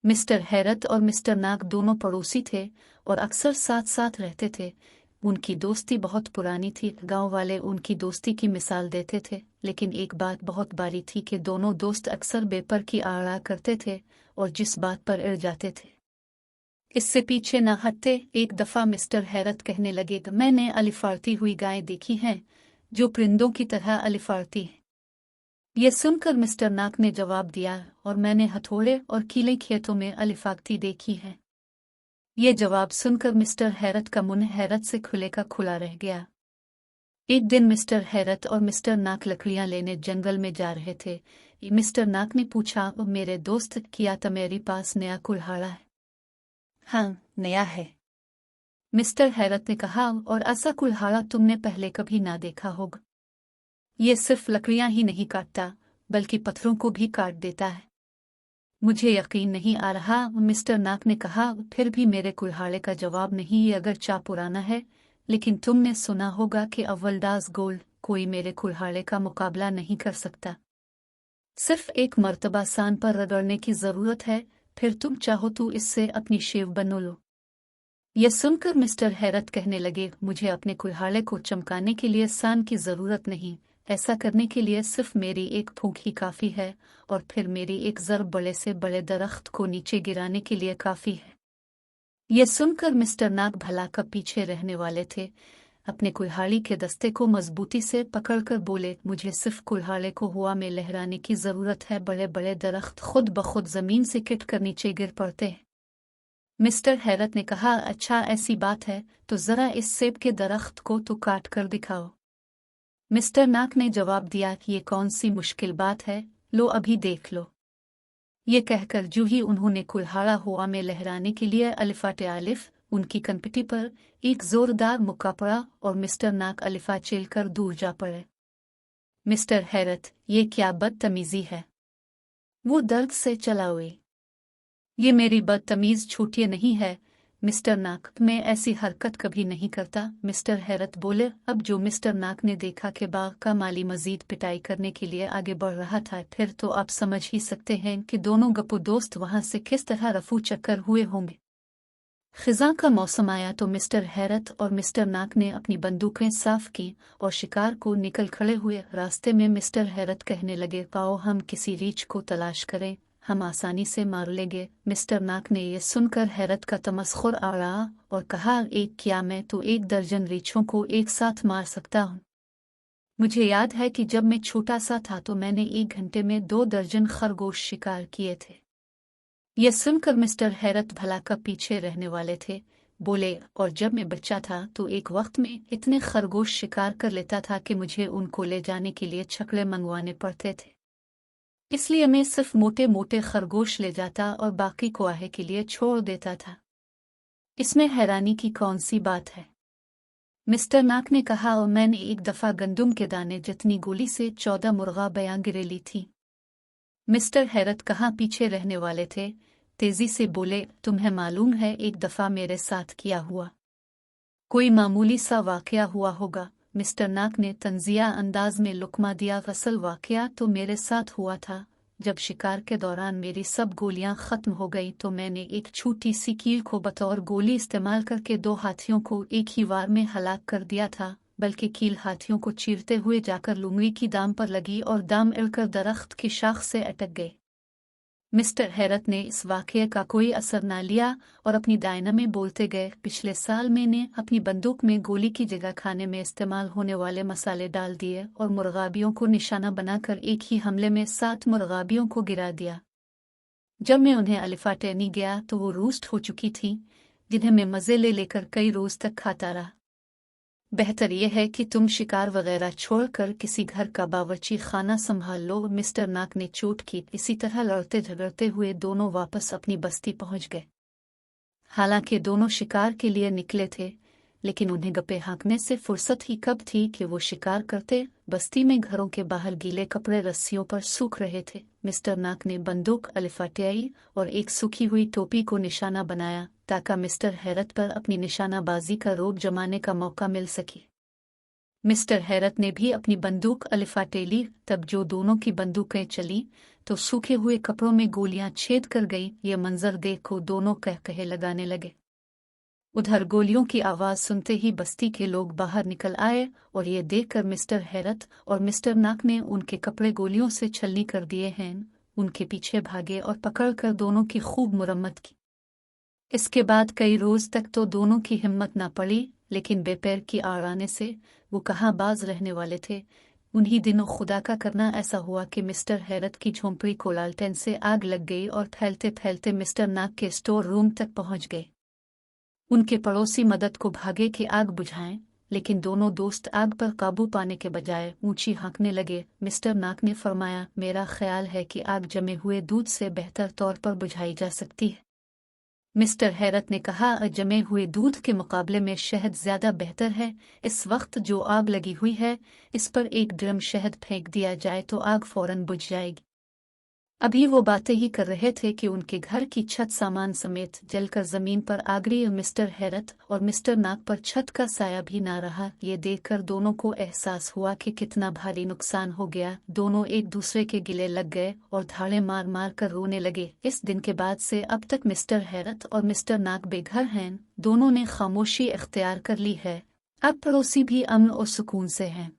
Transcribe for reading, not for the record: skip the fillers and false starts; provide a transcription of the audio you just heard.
Mister हैरत और mister नाक दोनों पड़ोसी थे और अक्सर साथ साथ रहते थे। उनकी दोस्ती बहुत पुरानी थी। गांव वाले उनकी दोस्ती की मिसाल देते थे, लेकिन एक बात बहुत बारी थी कि दोनों दोस्त अक्सर बेपर की आड़ा करते थे और जिस बात पर अड़ जाते थे इससे पीछे न हटते। एक दफा मिस्टर हैरत कहने लगे, मैंने अलिफारती हुई गायें देखी हैं जो परिंदों की तरह अलिफारती हैं। ये सुनकर मिस्टर नाक ने जवाब दिया, और मैंने हथौड़े और कीले खेतों में अलिफाकती देखी है। ये जवाब सुनकर मिस्टर हैरत का मुंह हैरत से खुले का खुला रह गया। एक दिन मिस्टर हैरत और मिस्टर नाक लकड़ियां लेने जंगल में जा रहे थे। मिस्टर नाक ने पूछा, मेरे दोस्त, क्या तुम्हारे पास नया कुल्हाड़ा है? हाँ, नया है, मिस्टर हैरत ने कहा, और ऐसा कुल्हाड़ा तुमने पहले कभी ना देखा होगा। ये सिर्फ लकड़ियां ही नहीं काटता बल्कि पत्थरों को भी काट देता है। मुझे यकीन नहीं आ रहा, मिस्टर नाक ने कहा। फिर भी मेरे कुल्हाड़े का जवाब नहीं। ये अगरचे पुराना है, लेकिन तुमने सुना होगा कि अव्वलदास गोल्ड, कोई मेरे कुल्हाड़े का मुकाबला नहीं कर सकता। सिर्फ एक मर्तबा सान पर रगड़ने की जरूरत है, फिर तुम चाहो तो इससे अपनी शेव बनो लो। यह सुनकर मिस्टर हैरत कहने लगे, मुझे अपने कुल्हाड़े को चमकाने के लिए सान की जरूरत नहीं। ऐसा करने के लिए सिर्फ मेरी एक फूंक ही काफी है, और फिर मेरी एक ज़रब बड़े से बड़े दरख्त को नीचे गिराने के लिए काफी है। यह सुनकर मिस्टर नाक भला कब पीछे रहने वाले थे, अपने कुल्हाड़ी के दस्ते को मजबूती से पकड़कर बोले, मुझे सिर्फ कुल्हाड़े को हवा में लहराने की जरूरत है। बड़े बड़े दरख्त खुद ब खुद जमीन से गिर कर नीचे गिर पड़ते हैं। मिस्टर हैरत ने कहा, अच्छा ऐसी बात है तो जरा इस सेब के दरख्त को तो काट कर दिखाओ। मिस्टर नाक ने जवाब दिया कि ये कौन सी मुश्किल बात है, लो अभी देख लो। ये कहकर जो ही उन्होंने कुल्हाड़ा हवा में लहराने के लिए अलिफाटे आलिफ उनकी कनपटी पर एक जोरदार मुक्का पड़ा और मिस्टर नाक अलिफा चेलकर दूर जा पड़े। मिस्टर हैरत, ये क्या बदतमीजी है? वो दर्द से चला हुए। ये मेरी बदतमीज छूटिए नहीं है मिस्टर नाक, मैं ऐसी हरकत कभी नहीं करता। मिस्टर हैरत बोले। अब जो मिस्टर नाक ने देखा कि बाग का माली मजीद पिटाई करने के लिए आगे बढ़ रहा था, फिर तो आप समझ ही सकते हैं कि दोनों गप्पो दोस्त वहां से किस तरह रफू चक्कर हुए होंगे। खिज़ां का मौसम आया तो मिस्टर हैरत और मिस्टर नाक ने अपनी बंदूकें साफ की और शिकार को निकल खड़े हुए। रास्ते में मिस्टर हैरत कहने लगे, पाओ हम किसी रीछ को तलाश करें, हम आसानी से मार लेंगे। मिस्टर नाक ने यह सुनकर हैरत का तमस्खुर आड़ा और कहा, एक क्या, मैं तो 1 दर्जन रीछों को एक साथ मार सकता हूँ। मुझे याद है कि जब मैं छोटा सा था तो मैंने 1 घंटे में 2 दर्जन खरगोश शिकार किए थे। यह सुनकर मिस्टर हैरत भला कब पीछे रहने वाले थे, बोले, और जब मैं बच्चा था तो एक वक्त में इतने खरगोश शिकार कर लेता था कि मुझे उनको ले जाने के लिए छकड़े मंगवाने पड़ते थे। इसलिए मैं सिर्फ मोटे मोटे खरगोश ले जाता और बाकी को आहे के लिए छोड़ देता था। इसमें हैरानी की कौन सी बात है? मिस्टर नाक ने कहा, और मैंने एक दफा गंदुम के दाने जितनी गोली से 14 मुर्गा बयां गिरे ली थी। मिस्टर हैरत कहाँ पीछे रहने वाले थे, तेजी से बोले, तुम्हें मालूम है एक दफा मेरे साथ किया हुआ कोई मामूली सा वाकया हुआ होगा। मिस्टर नाक ने तंजिया अंदाज में लुकमा दिया, असल वाकया तो मेरे साथ हुआ था। जब शिकार के दौरान मेरी सब गोलियां खत्म हो गई तो मैंने एक छोटी सी कील को बतौर गोली इस्तेमाल करके 2 हाथियों को एक ही वार में हलाक कर दिया था, बल्कि कील हाथियों को चीरते हुए जाकर लुंगड़ी की दाम पर लगी और दाम इड़कर दरख्त की शाख से अटक गए। मिस्टर हैरत ने इस वाकये का कोई असर न लिया और अपनी डायना में बोलते गए, पिछले साल मैंने अपनी बंदूक में गोली की जगह खाने में इस्तेमाल होने वाले मसाले डाल दिए और मुर्गाबियों को निशाना बनाकर एक ही हमले में 7 मुर्गाबियों को गिरा दिया। जब मैं उन्हें अलिफा टेनी गया तो वो रोस्ट हो चुकी थी, जिन्हें मैं मज़े ले लेकर कई रोज तक खाता रहा। बेहतर यह है कि तुम शिकार वगैरह छोड़कर किसी घर का बावर्ची खाना संभाल लो। मिस्टर नाक ने चोट की। इसी तरह लड़ते झगड़ते हुए दोनों वापस अपनी बस्ती पहुंच गए। हालांकि दोनों शिकार के लिए निकले थे, लेकिन उन्हें गप्पे हाँकने से फुर्सत ही कब थी कि वो शिकार करते। बस्ती में घरों के बाहर गीले कपड़े रस्सियों पर सूख रहे थे। मिस्टर नाक ने बंदूक अलिफाटियाई और एक सूखी हुई टोपी को निशाना बनाया ताकि मिस्टर हैरत पर अपनी निशानाबाजी का रोक जमाने का मौका मिल सके। मिस्टर हैरत ने भी अपनी बंदूक अलिफा टेली। तब जो दोनों की बंदूकें चली तो सूखे हुए कपड़ों में गोलियां छेद कर गई। ये मंजर देख को दोनों कह लगाने लगे। उधर गोलियों की आवाज सुनते ही बस्ती के लोग बाहर निकल आए और ये देखकर मिस्टर हैरत और मिस्टर नाक ने उनके कपड़े गोलियों से छलनी कर दिए हैं, उनके पीछे भागे और पकड़कर दोनों की खूब मुरम्मत की। इसके बाद कई रोज तक तो दोनों की हिम्मत ना पड़ी, लेकिन बेपैर की आड़ आने से वो कहाँ बाज रहने वाले थे। उन्हीं दिनों खुदा का करना ऐसा हुआ कि मिस्टर हैरत की झोंपड़ी को लालटेन से आग लग गई और फैलते फैलते मिस्टर नाक के स्टोर रूम तक पहुंच गए। उनके पड़ोसी मदद को भागे कि आग बुझाएं, लेकिन दोनों दोस्त आग पर काबू पाने के बजाय ऊंची हाँकने लगे। मिस्टर नाक ने फरमाया, मेरा ख्याल है कि आग जमे हुए दूध से बेहतर तौर पर बुझाई जा सकती है। मिस्टर हैरत ने कहा, जमे हुए दूध के मुकाबले में शहद ज्यादा बेहतर है। इस वक्त जो आग लगी हुई है, इस पर एक ड्रम शहद फेंक दिया जाए तो आग फौरन बुझ जाएगी। अभी वो बातें ही कर रहे थे कि उनके घर की छत सामान समेत जलकर जमीन पर आ गई। मिस्टर हैरत और मिस्टर नाक पर छत का साया भी ना रहा। ये देखकर दोनों को एहसास हुआ कि कितना भारी नुकसान हो गया। दोनों एक दूसरे के गिले लग गए और धाड़े मार मार कर रोने लगे। इस दिन के बाद से अब तक मिस्टर हैरत और मिस्टर नाक बेघर हैं। दोनों ने खामोशी इख्तियार कर ली है। अब पड़ोसी भी अमन और सुकून से हैं।